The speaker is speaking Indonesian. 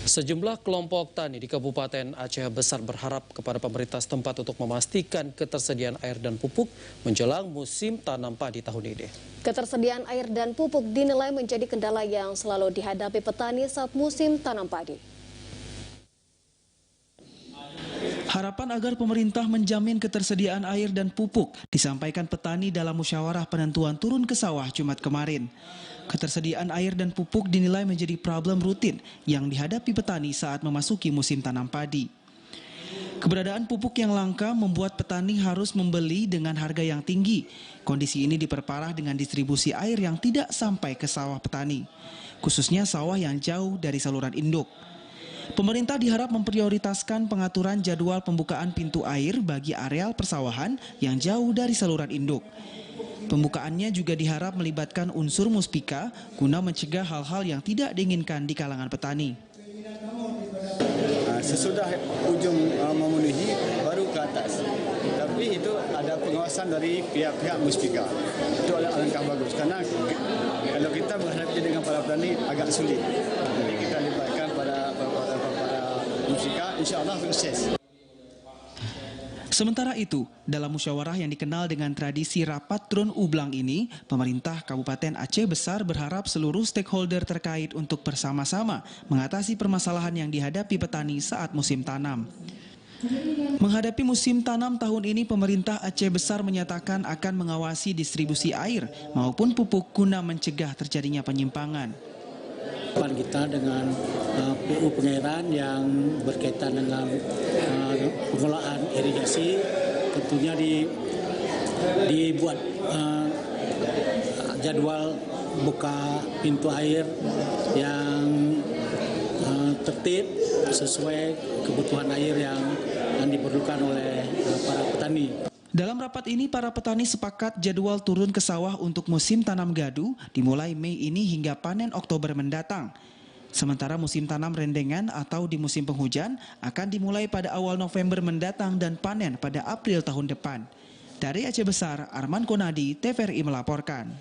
Sejumlah kelompok tani di Kabupaten Aceh Besar berharap kepada pemerintah setempat untuk memastikan ketersediaan air dan pupuk menjelang musim tanam padi tahun ini. Ketersediaan air dan pupuk dinilai menjadi kendala yang selalu dihadapi petani saat musim tanam padi. Harapan agar pemerintah menjamin ketersediaan air dan pupuk disampaikan petani dalam musyawarah penentuan turun ke sawah Jumat kemarin. Ketersediaan air dan pupuk dinilai menjadi problem rutin yang dihadapi petani saat memasuki musim tanam padi. Keberadaan pupuk yang langka membuat petani harus membeli dengan harga yang tinggi. Kondisi ini diperparah dengan distribusi air yang tidak sampai ke sawah petani, khususnya sawah yang jauh dari saluran induk. Pemerintah diharap memprioritaskan pengaturan jadwal pembukaan pintu air bagi areal persawahan yang jauh dari saluran induk. Pembukaannya juga diharap melibatkan unsur muspika guna mencegah hal-hal yang tidak diinginkan di kalangan petani. Sesudah ujung memenuhi baru ke atas. Tapi itu ada pengawasan dari pihak-pihak muspika. Itu alangkah bagus karena kalau kita menghadapi dengan para petani agak sulit. Jadi kita libatkan para muspika, insya Allah sukses. Sementara itu, dalam musyawarah yang dikenal dengan tradisi rapat drone ublang ini, pemerintah Kabupaten Aceh Besar berharap seluruh stakeholder terkait untuk bersama-sama mengatasi permasalahan yang dihadapi petani saat musim tanam. Menghadapi musim tanam tahun ini, pemerintah Aceh Besar menyatakan akan mengawasi distribusi air maupun pupuk guna mencegah terjadinya penyimpangan. Kita dengan PU Pengairan yang berkaitan dengan pengelolaan irigasi tentunya dibuat jadwal buka pintu air yang tertib sesuai kebutuhan air yang diperlukan oleh para petani. Dalam rapat ini, para petani sepakat jadwal turun ke sawah untuk musim tanam gadu dimulai Mei ini hingga panen Oktober mendatang. Sementara musim tanam rendengan atau di musim penghujan akan dimulai pada awal November mendatang dan panen pada April tahun depan. Dari Aceh Besar, Arman Konadi, TVRI melaporkan.